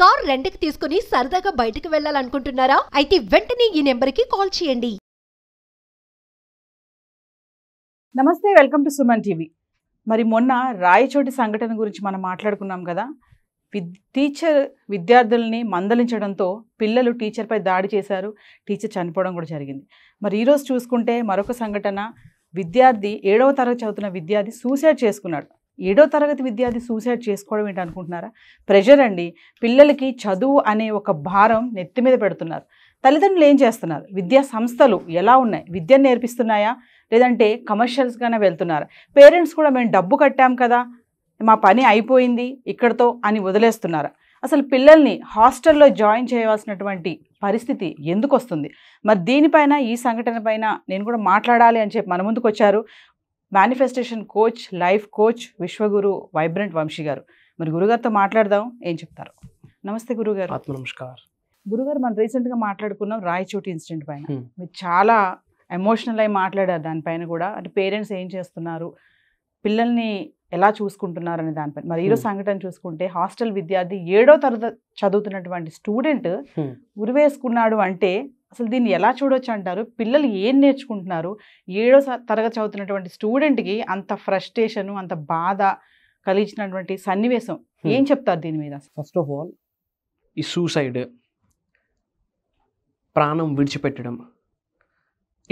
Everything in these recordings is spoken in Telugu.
కార్ రెంట్‌కి తీసుకుని సరదాగా బయటికి వెళ్ళాలనుకుంటున్నారా? అయితే వెంటనే ఈ నెంబర్‌కి కాల్ చేయండి. నమస్తే, వెల్కమ్ టు సుమన్ టీవీ. మరి మొన్న రాయచోటి సంఘటన గురించి మనం మాట్లాడుకున్నాం కదా. టీచర్ విద్యార్థుల్ని మందలించడంతో పిల్లలు టీచర్పై దాడి చేశారు. టీచర్ చనిపోవడం కూడా జరిగింది. మరి ఈరోజు చూసుకుంటే మరొక సంఘటన, విద్యార్థి 7వ తరగతి చదువుతున్న విద్యార్థి సూసైడ్ చేసుకున్నాడు. 7వ తరగతి విద్యార్థి సూసైడ్ చేసుకోవడం ఏంటి అనుకుంటున్నారా? ప్రెషర్ అండి. పిల్లలకి చదువు అనే ఒక భారం నెత్తి మీద పెడుతున్నారు. తల్లిదండ్రులు ఏం చేస్తున్నారు? విద్యా సంస్థలు ఎలా ఉన్నాయి? విద్యను నేర్పిస్తున్నాయా, లేదంటే కమర్షియల్స్గానే వెళ్తున్నారా? పేరెంట్స్ కూడా మేము డబ్బు కట్టాం కదా, మా పని అయిపోయింది ఇక్కడతో అని వదిలేస్తున్నారా? అసలు పిల్లల్ని హాస్టల్లో జాయిన్ చేయవలసినటువంటి పరిస్థితి ఎందుకు వస్తుంది? మరి దీనిపైన, ఈ సంఘటన పైన నేను కూడా మాట్లాడాలి అని చెప్పి మన ముందుకు వచ్చారు manifestation coach, life coach, Vishwaguru vibrant Vamshi garu. మరి గురుగారితో మాట్లాడదాం, ఏం చెప్తారు? నమస్తే గురుగారు. ఆత్మ నమస్కారం. గురుగారు, మనం రీసెంట్గా మాట్లాడుకున్నాం రాయచోటి ఇన్సిడెంట్ పైన. మీరు చాలా ఎమోషనల్ అయి మాట్లాడారు దానిపైన కూడా. అంటే పేరెంట్స్ ఏం చేస్తున్నారు, పిల్లల్ని ఎలా చూసుకుంటున్నారు అనే దానిపైన. మరి ఈరోజు సంఘటన చూసుకుంటే హాస్టల్ విద్యార్థి 7వ తరగతి చదువుతున్నటువంటి స్టూడెంట్ ఉరివేసుకున్నాడు అంటే అసలు దీన్ని ఎలా చూడొచ్చు అంటారు? పిల్లలు ఏం నేర్చుకుంటున్నారు? 7వ తరగతి చదువుతున్నటువంటి స్టూడెంట్కి అంత ఫ్రస్ట్రేషన్, అంత బాధ కలిగించినటువంటి సన్నివేశం ఏం చెప్తారు దీని మీద? ఫస్ట్ ఆఫ్ ఆల్, ఈ సూసైడ్, ప్రాణం విడిచిపెట్టడం,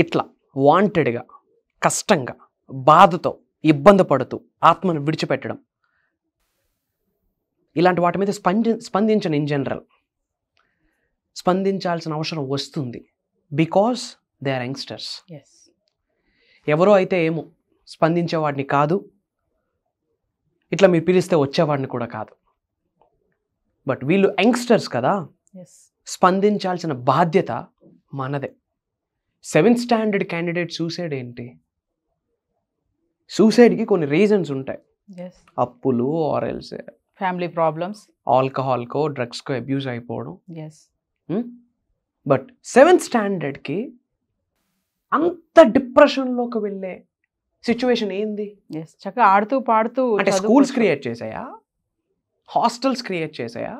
ఇట్లా వాంటెడ్గా, కష్టంగా, బాధతో, ఇబ్బంది పడుతూ ఆత్మను విడిచిపెట్టడం, ఇలాంటి వాటి మీద స్పందించను. ఇన్ జనరల్ స్పందించాల్సిన అవసరం వస్తుంది. Because they are youngsters. ఎవరో అయితే ఏమో స్పందించేవాడిని కాదు, ఇట్లా మీరు పిలిస్తే వచ్చేవాడిని కూడా కాదు. బట్ వీళ్ళు యంగ్స్టర్స్ కదా, స్పందించాల్సిన బాధ్యత మనదే. 7th స్టాండర్డ్ క్యాండిడేట్ సూసైడ్ ఏంటి? సూసైడ్కి కొన్ని రీజన్స్ ఉంటాయి. అప్పులు, ఆర్ఎల్స్ ఫ్యామిలీ ప్రాబ్లమ్స్, ఆల్కహాల్కో డ్రగ్స్కో అబ్యూజ్ అయిపోవడం. బట్ 7th స్టాండర్డ్కి అంత డిప్రెషన్లోకి వెళ్ళే సిచ్యువేషన్ ఏంది? చక్కగా ఆడుతూ పాడుతూ, అంటే స్కూల్స్ క్రియేట్ చేసాయా? హాస్టల్స్ క్రియేట్ చేసాయా?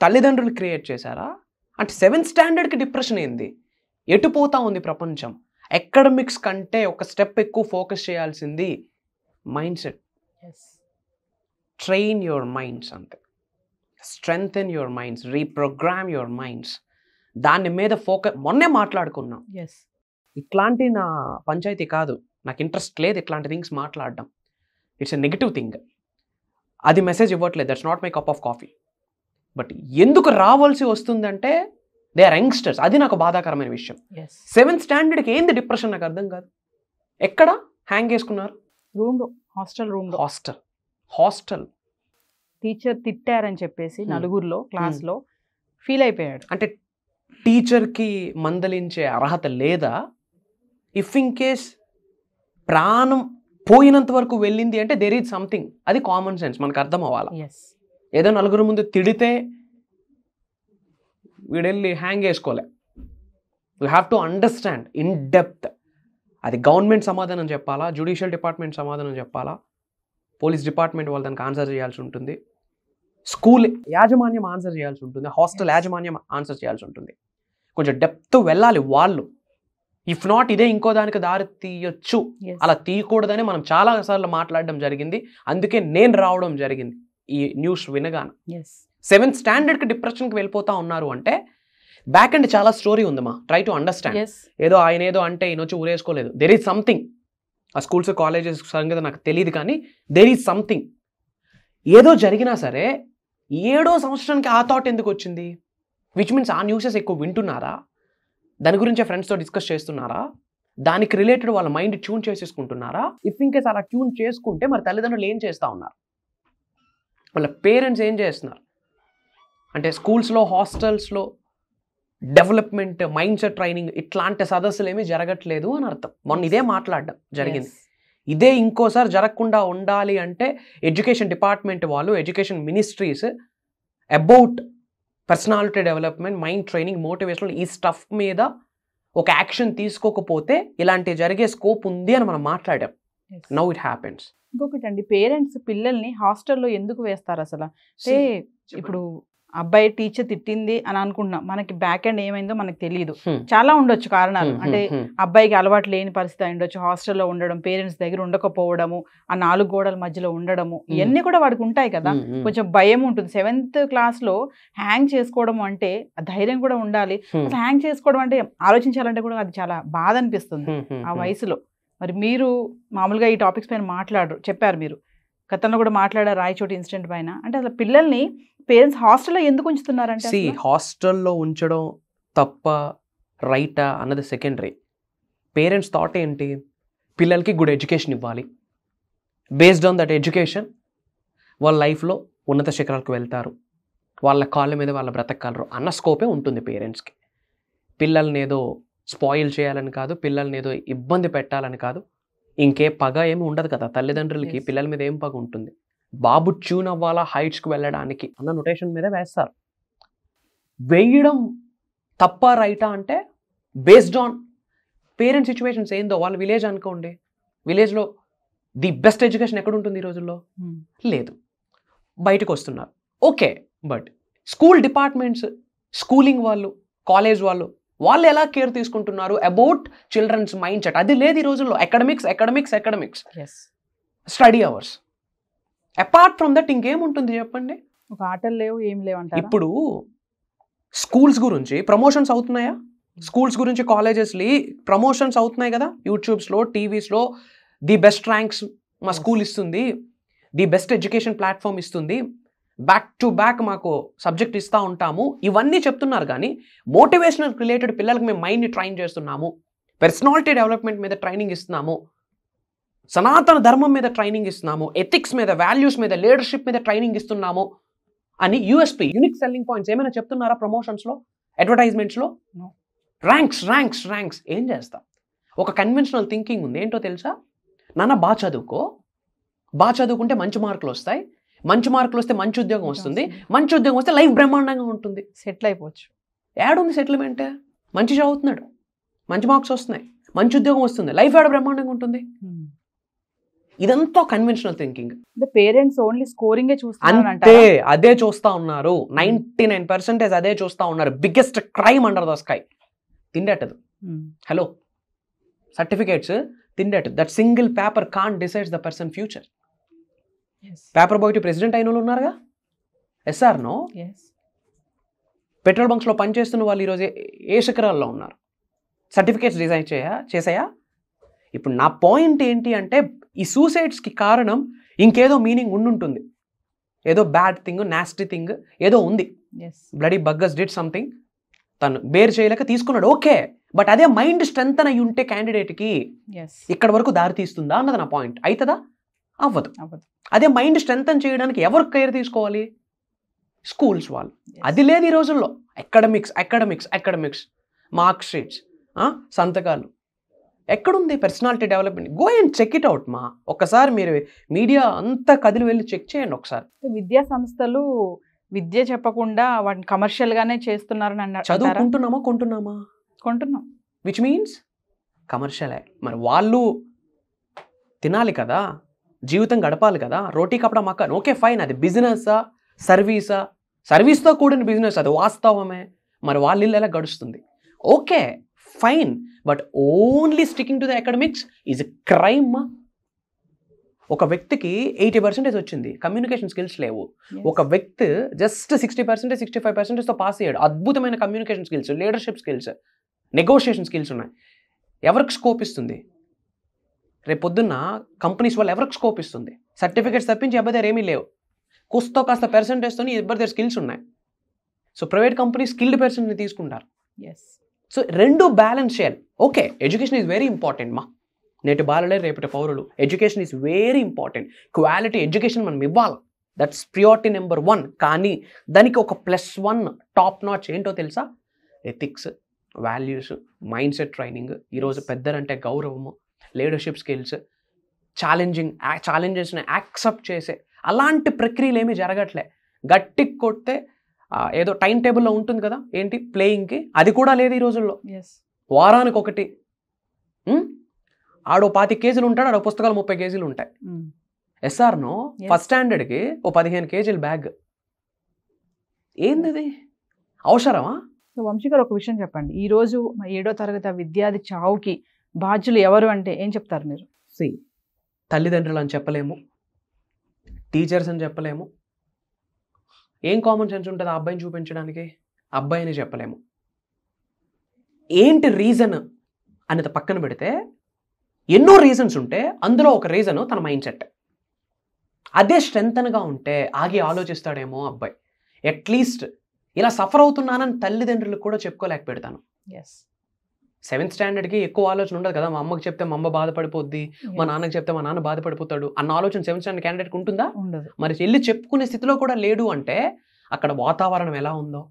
తల్లిదండ్రులు క్రియేట్ చేశారా? అంటే 7th స్టాండర్డ్కి డిప్రెషన్ ఏంది? ఎటు పోతా ఉంది ప్రపంచం? అకాడమిక్స్ కంటే ఒక స్టెప్ ఎక్కువ ఫోకస్ చేయాల్సింది mind set. Train your minds, అంతే. Strengthen your minds, reprogram your minds. దాని మీద ఫోకస్. మొన్నే మాట్లాడుకున్నాం. ఇట్లాంటి నా పంచాయతీ కాదు, నాకు ఇంట్రెస్ట్ లేదు ఇట్లాంటి థింగ్స్ మాట్లాడడం. It's a negative thing. అది మెసేజ్ ఇవ్వట్లేదు, that's not my cup of coffee. But ఎందుకు రావాల్సి వస్తుందంటే దే ఆర్ యంగ్స్టర్స్. అది నాకు బాధాకరమైన విషయం. 7th స్టాండర్డ్కి ఏంది డిప్రెషన్ నాకు అర్థం కాదు. ఎక్కడ హ్యాంగ్ చేసుకున్నారు? రూమ్లో, హాస్టల్ రూమ్లో. హాస్టల్ టీచర్ తిట్టారని చెప్పేసి నలుగురిలో క్లాస్లో ఫీల్ అయిపోయాడు. అంటే టీచర్కి మందలించే అర్హత లేదా? ఇఫ్ ఇన్ కేస్ ప్రాణం పోయినంత వరకు వెళ్ళింది అంటే దేర్ ఈజ్ సంథింగ్. అది కామన్ సెన్స్, మనకు అర్థం అవ్వాలి. ఏదో నలుగురు ముందు తిడితే వీడెళ్ళి హ్యాంగ్ చేసుకోలే. You have to understand in depth. అది గవర్నమెంట్ సమాధానం చెప్పాలా, జ్యుడిషియల్ డిపార్ట్మెంట్ సమాధానం చెప్పాలా, పోలీస్ డిపార్ట్మెంట్ వాళ్ళు దానికి ఆన్సర్ చేయాల్సి ఉంటుంది, స్కూల్ యాజమాన్యం ఆన్సర్ చేయాల్సి ఉంటుంది, హాస్టల్ యాజమాన్యం ఆన్సర్ చేయాల్సి ఉంటుంది. కొంచెం డెప్త్ వెళ్ళాలి వాళ్ళు. ఇఫ్ నాట్ ఇదే ఇంకో దానికి దారి తీయొచ్చు. అలా తీయకూడదని మనం చాలా సార్లు మాట్లాడడం జరిగింది. అందుకే నేను రావడం జరిగింది ఈ న్యూస్ వినగానే. 7th స్టాండర్డ్కి డిప్రెషన్కి వెళ్ళిపోతా ఉన్నారు అంటే బ్యాక్ అండ్ చాలా స్టోరీ ఉందమ్మా. Try to understand. ఏదో ఆయన ఏదో అంటే ఈయన వచ్చి ఊరేసుకోలేదు. There is something. ఆ స్కూల్స్, కాలేజెస్ సంగతి నాకు తెలియదు, కానీ దెర్ ఈజ్ సంథింగ్. ఏదో జరిగినా సరే 7వ సంవత్సరానికి ఆ థాట్ ఎందుకు వచ్చింది? విచ్ మీన్స్ ఆ న్యూసెస్ ఎక్కువ వింటున్నారా? దాని గురించే ఫ్రెండ్స్తో డిస్కస్ చేస్తున్నారా? దానికి రిలేటెడ్ వాళ్ళ మైండ్ ట్యూన్ చేసేసుకుంటున్నారా? ఇఫ్ ఇన్ కేస్ అలా ట్యూన్ చేసుకుంటే మరి తల్లిదండ్రులు ఏం చేస్తూ ఉన్నారు? వాళ్ళ పేరెంట్స్ ఏం చేస్తున్నారు? అంటే స్కూల్స్లో, హాస్టల్స్లో డెవలప్మెంట్, మైండ్ సెట్ ట్రైనింగ్ ఇట్లాంటి సదస్సులు ఏమీ జరగట్లేదు అని అర్థం. మొన్న ఇదే మాట్లాడడం జరిగింది. ఇదే ఇంకోసారి జరగకుండా ఉండాలి అంటే ఎడ్యుకేషన్ డిపార్ట్మెంట్ వాళ్ళు, education ministries about personality development, mind training, motivation, ఈ స్టఫ్ మీద ఒక యాక్షన్ తీసుకోకపోతే ఇలాంటి జరిగే స్కోప్ ఉంది అని మనం మాట్లాడాం. Now it happens. ఇంకొకటి అండి, పేరెంట్స్ పిల్లల్ని హాస్టల్లో ఎందుకు వేస్తారు అసలు? అంటే ఇప్పుడు అబ్బాయి టీచర్ తిట్టింది అని అనుకుంటున్నాం, మనకి బ్యాక్ ఎండ్ ఏమైందో మనకు తెలియదు. చాలా ఉండొచ్చు కారణాలు. అంటే అబ్బాయికి అలవాటు లేని పరిస్థితి అయి ఉండొచ్చు, హాస్టల్లో ఉండడం, పేరెంట్స్ దగ్గర ఉండకపోవడము, ఆ 4 గోడల మధ్యలో ఉండడము, ఇవన్నీ కూడా వాడికి ఉంటాయి కదా. కొంచెం భయం ఉంటుంది. 7th క్లాస్లో హ్యాంగ్ చేసుకోవడం అంటే ధైర్యం కూడా ఉండాలి. అసలు హ్యాంగ్ చేసుకోవడం అంటే ఆలోచించాలంటే కూడా అది చాలా బాధ అనిపిస్తుంది ఆ వయసులో. మరి మీరు మామూలుగా ఈ టాపిక్స్ పైన చెప్పారు, మీరు గతంలో కూడా మాట్లాడారు రాయచోటి ఇన్సిడెంట్ పైన. అంటే అసలు పిల్లల్ని పేరెంట్స్ హాస్టల్లో ఎందుకు ఉంచుతున్నారంటే, హాస్టల్లో ఉంచడం తప్ప రైటా అన్నది సెకండరీ. పేరెంట్స్ థాట్ ఏంటి, పిల్లలకి గుడ్ ఎడ్యుకేషన్ ఇవ్వాలి, బేస్డ్ ఆన్ దట్ ఎడ్యుకేషన్ వాళ్ళ లైఫ్లో ఉన్నత శిఖరాలకు వెళ్తారు, వాళ్ళ కాళ్ళ మీద వాళ్ళ బ్రతకగలరు అన్న స్కోపే ఉంటుంది పేరెంట్స్కి. పిల్లల్ని ఏదో స్పాయిల్ చేయాలని కాదు, పిల్లల్ని ఏదో ఇబ్బంది పెట్టాలని కాదు, ఇంకే పగ ఏమి ఉండదు కదా తల్లిదండ్రులకి. పిల్లల మీద ఏం పగ ఉంటుంది, బాబు ట్యూన్ అవ్వాలా హైట్స్కి వెళ్ళడానికి అన్న నొటేషన్ మీద వేస్తారు. వేయడం తప్ప రైటా అంటే బేస్డ్ ఆన్ పేరెంట్ సిచ్యువేషన్స్ ఏందో. వాళ్ళ విలేజ్ అనుకోండి, విలేజ్లో ది బెస్ట్ ఎడ్యుకేషన్ ఎక్కడ ఉంటుంది ఈ రోజుల్లో? లేదు. బయటకు వస్తున్నారు, okay. But school departments, schooling వాళ్ళు, కాలేజ్ వాళ్ళు ఎలా కేర్ తీసుకుంటున్నారు అబౌట్ చిల్డ్రన్స్ మైండ్ సెట్? అది లేదు ఈ రోజుల్లో. Academics, study hours, apart from that ఇంకేముంటుంది చెప్పండి? ఒక ఆటలు లేవు, ఏం లేవు అంటారా? ఇప్పుడు స్కూల్స్ గురించి ప్రమోషన్స్ అవుతున్నాయా? స్కూల్స్ గురించి కాలేజెస్లో ప్రమోషన్స్ అవుతున్నాయి కదా, యూట్యూబ్స్లో, టీవీస్లో. ది బెస్ట్ ర్యాంక్స్ మా స్కూల్ ఇస్తుంది, ది బెస్ట్ ఎడ్యుకేషన్ ప్లాట్ఫామ్ ఇస్తుంది, బ్యాక్ టు బ్యాక్ మాకు సబ్జెక్ట్ ఇస్తూ ఉంటాము, ఇవన్నీ చెప్తున్నారు. కానీ మోటివేషనల్ రిలేటెడ్ పిల్లలకి మేము మైండ్ని ట్రైన్ చేస్తున్నాము, పర్సనాలిటీ డెవలప్మెంట్ మీద ట్రైనింగ్ ఇస్తున్నాము, సనాతన ధర్మం మీద ట్రైనింగ్ ఇస్తున్నాము, ఎథిక్స్ మీద, వాల్యూస్ మీద, లీడర్షిప్ మీద ట్రైనింగ్ ఇస్తున్నాము అని యూఎస్పీ, యూనిక్ సెల్లింగ్ పాయింట్స్ ఏమైనా చెప్తున్నారా ప్రమోషన్స్లో, అడ్వర్టైజ్మెంట్స్లో? ర్యాంక్స్ ఏం చేస్తాం? ఒక కన్వెన్షనల్ థింకింగ్ ఉంది. ఏంటో తెలుసా? నాన్న బాగా చదువుకుంటే మంచి మార్కులు వస్తాయి, మంచి మార్కులు వస్తే మంచి ఉద్యోగం వస్తుంది, మంచి ఉద్యోగం వస్తే లైఫ్ బ్రహ్మాండంగా ఉంటుంది, సెటిల్ అయిపోవచ్చు. ఏడుంది సెటిల్మెంట్? మంచి చదువుతున్నాడు, మంచి మార్క్స్ వస్తున్నాయి, మంచి ఉద్యోగం వస్తుంది, లైఫ్ ఏడ బ్రహ్మాండంగా ఉంటుంది. ఇదంతా conventional thinking. Parents only scoring అంతే, అదే చూస్తా ఉన్నారు. 99% అదే చూస్తా ఉన్నారు. Biggest crime under the sky. తిండేటది. హలో, సర్టిఫికేట్స్ తిండేటది. That single paper can't decides the person future. Paper boy to president అయిన వాళ్ళు ఉన్నారుగా, ఎస్ఆర్ నో? పెట్రోల్ బంక్స్లో పనిచేస్తున్న వాళ్ళు ఈరోజు ఏ శిఖరాల్లో ఉన్నారు? సర్టిఫికేట్స్ డిజైన్ చేసాయా? ఇప్పుడు నా పాయింట్ ఏంటి అంటే, ఈ సూసైడ్స్కి కారణం ఇంకేదో మీనింగ్ ఉండుంటుంది, ఏదో బ్యాడ్ థింగ్, నాస్టీ థింగ్ ఏదో ఉంది. బ్లడీ బగ్గస్ డిడ్ సంథింగ్, తను బేర్ చేయలేక తీసుకున్నాడు, ఓకే. బట్ అదే మైండ్ స్ట్రెంత్ అయి ఉంటే క్యాండిడేట్కి ఇక్కడ వరకు దారి తీస్తుందా అన్నది నా పాయింట్. అవుతుందా? అవ్వదు. అదే మైండ్ స్ట్రెంత్ చేయడానికి ఎవరు కేర్ తీసుకోవాలి? స్కూల్స్ వాళ్ళు. అది లేదు ఈ రోజుల్లో. అకాడమిక్స్, మార్క్ షీట్స్, సంతకాలు. ఎక్కడుంది personality development? Go and check it out మా. ఒక్కసారి మీరు మీడియా అంతా కదిలి వెళ్ళి చెక్ చేయండి ఒకసారి. విద్యా సంస్థలు విద్య చెప్పకుండా వాటిని కమర్షియల్ గానే చేస్తున్నారని అన్నారు. చదువుకుంటున్నామా, కొంటున్నాం, విచ్ మీన్స్ కమర్షియలే. మరి వాళ్ళు తినాలి కదా, జీవితం గడపాలి కదా, రోటీ కపడా మక్క. ఓకే ఫైన్, అది బిజినెసా, సర్వీస్తో కూడిన బిజినెస్, అది వాస్తవమే. మరి వాళ్ళ ఇల్లు ఎలా గడుస్తుంది? Okay fine, but only sticking to the academics is a crime. ఒక వ్యక్తికి 80% వచ్చింది, కమ్యూనికేషన్ స్కిల్స్ లేవు. ఒక వ్యక్తి జస్ట్ 60%, 65%తో పాస్ అయ్యాడు. అద్భుతమైన communication skills, leadership skills, negotiation skills ఉన్నాయి. ఎవరికి స్కోప్ ఇస్తుంది? రేపు పొద్దున్న కంపెనీస్ వాళ్ళు ఎవరికి స్కోప్ ఇస్తుంది? సర్టిఫికేట్స్ తప్పించి ఎవరి దగ్గర ఏమీ లేవు. కుస్తో కాస్త పర్సెంటేజ్తో ఎవరి దగ్గర స్కిల్స్ ఉన్నాయి. సో ప్రైవేట్ కంపెనీ స్కిల్డ్ పర్సన్ని తీసుకుంటారు. సో రెండు బ్యాలెన్స్ చేయాలి. Okay, education is very important మా. నేటి బాలలే రేపటి పౌరులు. Education is very important. Quality education మనం ఇవ్వాలి, దట్స్ ప్రియారిటీ నెంబర్ 1. కానీ దానికి ఒక +1 టాప్ నాచ్ ఏంటో తెలుసా? Ethics, values, mind set training. ఈరోజు పెద్దలంటే గౌరవము, లీడర్షిప్ స్కిల్స్, ఛాలెంజెస్ని యాక్సెప్ట్ చేసే అలాంటి ప్రక్రియలు ఏమీ జరగట్లే. గట్టి కొడితే ఏదో టైం టేబుల్లో ఉంటుంది కదా, ఏంటి ప్లేయింగ్కి, అది కూడా లేదు ఈ రోజుల్లో. వారానికి ఒకటి, ఆడో 25 కేజీలు ఉంటాడు, ఆడో పుస్తకాలు 30 కేజీలు ఉంటాయి. ఎస్ఆర్నో ఫస్ట్ స్టాండర్డ్కి ఓ 15 కేజీల బ్యాగ్. ఏంది అది అవసరమా? సో వంశీ గారు ఒక విషయం చెప్పండి, ఈ రోజు 7వ తరగతి విద్యార్థి చావుకి బాధ్యులు ఎవరు అంటే ఏం చెప్తారు మీరు? తల్లిదండ్రులు అని చెప్పలేము, టీచర్స్ అని చెప్పలేము. ఏం కామన్ సెన్స్ ఉంటుంది ఆ అబ్బాయిని చూపించడానికి? అబ్బాయిని చెప్పలేము. ఏంటి రీజన్ అనేది పక్కన పెడితే ఎన్నో రీజన్స్ ఉంటే అందులో ఒక రీజన్ తన మైండ్ సెట్. అదే స్ట్రెంగ్త్గా ఉంటే ఆగి ఆలోచిస్తాడేమో అబ్బాయి. అట్లీస్ట్ ఇలా సఫర్ అవుతున్నానని తల్లిదండ్రులకు కూడా చెప్పుకోలేకపోతాను. 7th స్టాండర్డ్కి ఎక్కువ ఆలోచన ఉండదు కదా. మా అమ్మకి చెప్తే మా అమ్మ బాధపడిపోద్ది, మా నాన్నకి చెప్తే మా నాన్న బాధపడిపోతాడు అన్న ఆలోచన 7th స్టాండర్డ్ క్యాండిడేట్కి ఉంటుందా? ఉండదు. మరి వెళ్ళి చెప్పుకునే స్థితిలో కూడా లేడు అంటే అక్కడ వాతావరణం ఎలా ఉందో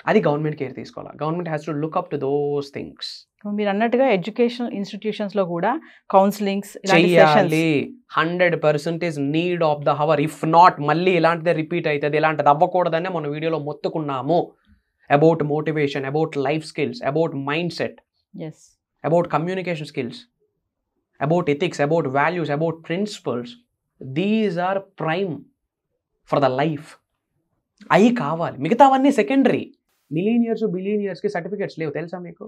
అది గవర్నమెంట్ కేర్ తీసుకోవాలి. Government has to look up to those things. మీరు అన్నట్టుగా ఎడ్యుకేషనల్ ఇన్స్టిట్యూషన్స్ లో కూడా కౌన్సిలింగ్స్ చెయ్యాలి. 100% need of the hour. If not మళ్ళీ ఇలాంటిదే రిపీట్ అవుతుంది. ఇలాంటిది అవ్వకూడదనే మన వీడియోలో మొత్తుకున్నాము. About motivation, about life skills, about mind set, about communication skills, about ethics, about values, about principles. These are prime for the life. అవి కావాలి, మిగతావన్నీ సెకండరీ. మిలీనియర్స్ బిలీనియర్స్కి సర్టిఫికేట్స్ లేవు తెలుసా మీకు?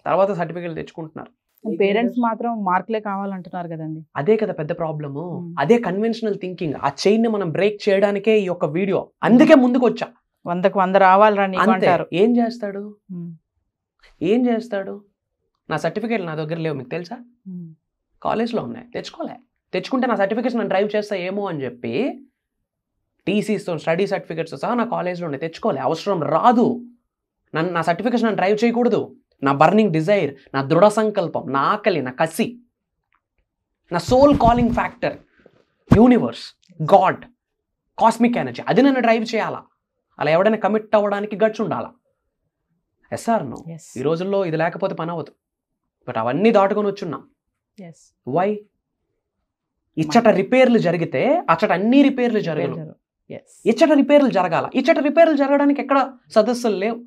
తర్వాత సర్టిఫికేట్లు తెచ్చుకుంటున్నారు. పేరెంట్స్ మాత్రం మార్కులే కావాలంటున్నారు కదండి. అదే కదా పెద్ద ప్రాబ్లము. అదే కన్వెన్షనల్ థింకింగ్. ఆ చైన్ ని మనం బ్రేక్ చేయడానికే ఈ యొక్క వీడియో. అందుకే ముందుకు వచ్చా. 100కు 100 రావాలని అంటారు. ఏం చేస్తాడు? ఏం చేస్తాడు? నా సర్టిఫికేట్లు నా దగ్గర లేవు మీకు తెలుసా? కాలేజ్లో ఉన్నాయి, తెచ్చుకుంటే నా సర్టిఫికేట్స్ నన్ను డ్రైవ్ చేస్తా ఏమో అని చెప్పి టీసీస్తో స్టడీ సర్టిఫికేట్స్ సహా నా కాలేజ్లో ఉన్నాయి. తెచ్చుకోలే, అవసరం రాదు. నా సర్టిఫికేట్స్ నన్ను డ్రైవ్ చేయకూడదు. నా బర్నింగ్ డిజైర్, నా దృఢ సంకల్పం, నా ఆకలి, నా కసి, నా soul calling factor, universe, God, cosmic energy, అది నన్ను డ్రైవ్ చేయాలా. అలా ఎవడైనా కమిట్ అవ్వడానికి గట్స్ ఉండాలా. Yes or no? ఈ రోజుల్లో ఇది లేకపోతే పని అవ్వదు. బట్ అవన్నీ దాటుకొని వచ్చున్నాం. వై? ఇచ్చట రిపేర్లు జరిగితే అచ్చట అన్ని రిపేర్లు జరగదు. ఇచ్చట రిపేర్లు జరగాల. ఇచ్చట రిపేర్లు జరగడానికి ఎక్కడ సదస్సులు లేవు.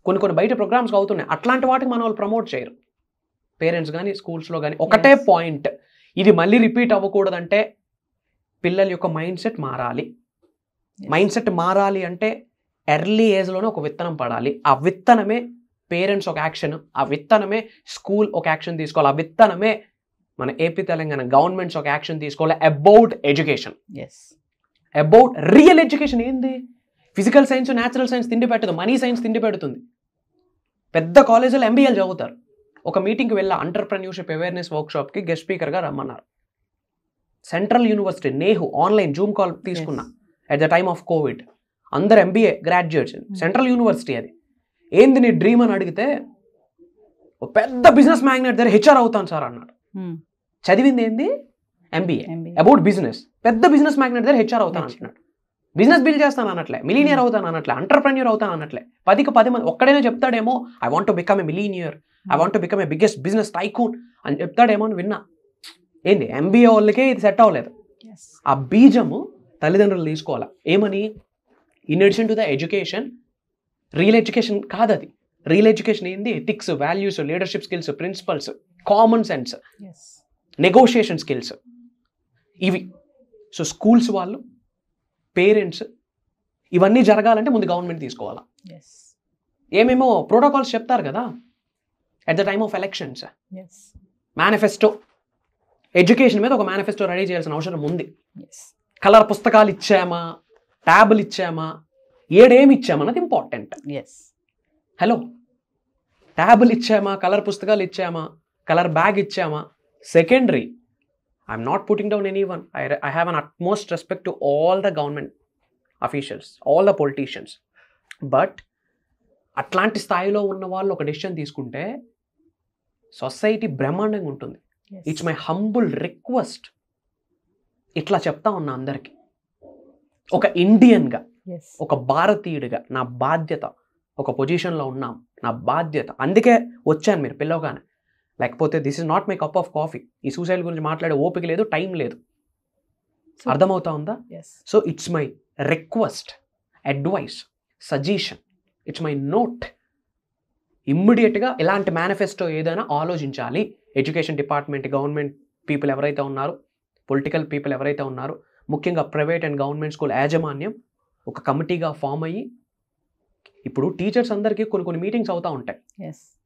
కొన్ని బయట ప్రోగ్రామ్స్ అవుతున్నాయి. అట్లాంటి వాటికి మన వాళ్ళు ప్రమోట్ చేయరు. పేరెంట్స్ కానీ స్కూల్స్లో కానీ ఒకటే పాయింట్, ఇది మళ్ళీ రిపీట్ అవ్వకూడదంటే పిల్లల యొక్క మైండ్ సెట్ మారాలి. మైండ్ సెట్ మారాలి అంటే ఎర్లీ ఏజ్లోనే ఒక విత్తనం పడాలి. ఆ విత్తనమే పేరెంట్స్ ఒక యాక్షన్, ఆ విత్తనమే స్కూల్ ఒక యాక్షన్ తీసుకోవాలి, ఆ విత్తనమే మన ఏపీ తెలంగాణ గవర్నమెంట్స్ ఒక యాక్షన్ తీసుకోవాలి about education. About real education. ఏంది? ఫిజికల్ సైన్స్, న్యాచురల్ సైన్స్ తిండి పెట్టదు, మనీ సైన్స్ తిండి పెడుతుంది. పెద్ద కాలేజీలో ఎంబీఏలు చదువుతారు. ఒక మీటింగ్కి వెళ్ళా, ఎంటర్‌ప్రెన్యూర్‌షిప్ అవేర్నెస్ వర్క్షాప్కి గెస్ట్ స్పీకర్గా రమ్మన్నారు. Central university NEHU online zoom call తీసుకున్నా at the time of Covid. అందరు ఎంబీఏ గ్రాడ్యుయేట్స్, సెంట్రల్ యూనివర్సిటీ. అది ఏంది నీ డ్రీమ్ అని అడిగితే పెద్ద బిజినెస్ మ్యాగ్నెట్ దగ్గర హెచ్ఆర్ అవుతాను సార్ అన్నాడు. చదివింది ఏంది? MBA about business. పెద్ద బిజినెస్ మ్యాగ్నెట్ దగ్గర హెచ్ఆర్ అవుతాను అంటున్నాడు. బిజినెస్ బిల్డ్ చేస్తాను అనట్లే, మిలీనియర్ అవుతాను అనట్లే, ఎంటర్‌ప్రెన్యూర్ అవుతాను అనట్లే. 10కి 10 మంది ఒక్కడైనా చెప్తాడేమో I want to become a millionaire, I want to become a biggest business tycoon అని చెప్తాడేమో అని విన్నా. ఏంది? ఎంబీఏ వాళ్ళకే ఇది సెట్ అవ్వలేదు. ఆ బీజము తల్లిదండ్రులు తీసుకోవాలా. ఏమని? In addition to the education, real education కాదు అది. రియల్ ఎడ్యుకేషన్ ఏంది? Ethics, values, leadership skills, principles, common sense, negotiation skills, ఇవి. సో స్కూల్స్ వాళ్ళు, పేరెంట్స్, ఇవన్నీ జరగాలంటే ముందు గవర్నమెంట్ తీసుకోవాలా. ఏమేమో ప్రోటోకాల్స్ చెప్తారు కదా at the time of elections. Manifesto, education మీద ఒక మేనిఫెస్టో రెడీ చేయాల్సిన అవసరం ఉంది. కలర్ పుస్తకాలు ఇచ్చామా, ట్యాబులు ఇచ్చామా, ఏడేమి ఇచ్చామన్నది ఇంపార్టెంట్. హలో, ట్యాబులు ఇచ్చామా, కలర్ పుస్తకాలు ఇచ్చామా, colour bag ఇచ్చామా, secondary. I'm not putting down any one. I have an utmost respect to all the government officials, all the politicians. But అట్లాంటి స్థాయిలో ఉన్న వాళ్ళు ఒక డెసిషన్ తీసుకుంటే సొసైటీ బ్రహ్మాండంగా ఉంటుంది. It's my humble request. ఇట్లా చెప్తా ఉన్నా అందరికీ. ఒక ఇండియన్గా, ఒక భారతీయుడిగా నా బాధ్యత. ఒక పొజిషన్లో ఉన్నాం, నా బాధ్యత. అందుకే వచ్చాను మీరు పిలవగానే. లేకపోతే this is not my cup of coffee. ఈ సూసైడ్ గురించి మాట్లాడే ఓపిక లేదు, టైం లేదు. అర్థమవుతా ఉందా? So it's my request, advice, suggestion, it's my note. ఇమ్మీడియట్గా ఇలాంటి మేనిఫెస్టో ఏదైనా ఆలోచించాలి. ఎడ్యుకేషన్ డిపార్ట్మెంట్, గవర్నమెంట్ పీపుల్ ఎవరైతే ఉన్నారో, పొలిటికల్ పీపుల్ ఎవరైతే ఉన్నారో, ముఖ్యంగా ప్రైవేట్ అండ్ గవర్నమెంట్ స్కూల్ యాజమాన్యం ఒక కమిటీగా ఫామ్ అయ్యి, ఇప్పుడు టీచర్స్ అందరికీ కొన్ని మీటింగ్స్ అవుతూ ఉంటాయి.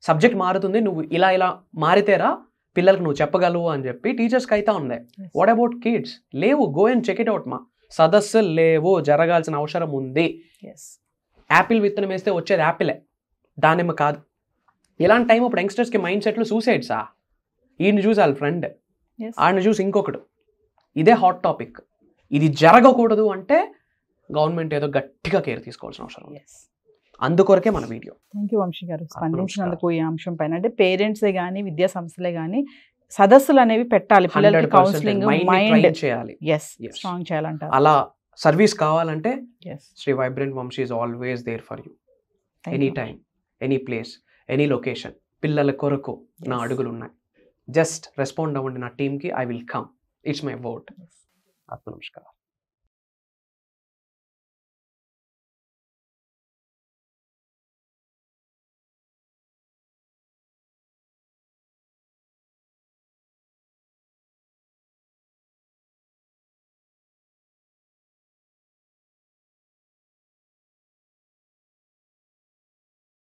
సబ్జెక్ట్ మారుతుంది, నువ్వు ఇలా మారితేరా పిల్లలకు నువ్వు చెప్పగలవు అని చెప్పి టీచర్స్కి అయితే ఉంది. What about kids? లేవు. Go and check it out మా. సదస్సులు లేవు, జరగాల్సిన అవసరం ఉంది. యాపిల్ విత్తనం వేస్తే వచ్చేది యాపిలే, దానిమ్మ కాదు. ఇలాంటి టైం అప్పుడు యంగ్స్టర్స్కి మైండ్ సెట్లు సూసైడ్సా? ఈయన్ని చూసి వాళ్ళ ఫ్రెండ్, ఆడిని చూసి ఇంకొకడు. ఇదే హాట్ టాపిక్. ఇది జరగకూడదు అంటే గవర్నమెంట్ ఏదో గట్టిగా కేర్ తీసుకోవాల్సిన అవసరం ఉంది. అందుకొరకే మన వీడియో. థ్యాంక్ యూ వంశీ గారు స్పందించినందుకు ఈ అంశం పైన. అంటే పేరెంట్సే కానీ విద్యా సంస్థలే కానీ సదస్సులు అనేవి పెట్టాలి, పిల్లలకి కౌన్సిలింగ్, మైండ్ చేయాలి, స్ట్రాంగ్ చేయాలంటారు. అలా సర్వీస్ కావాలంటే Shri vibrant Vamshi is always there for you. Any time, any place, any location. పిల్లల కొరకు నా అడుగులు ఉన్నాయి. జస్ట్ రెస్పాండ్ అవ్వండి నా టీమ్కి. I will come. It's my word. ఆత్మ నమస్కారం.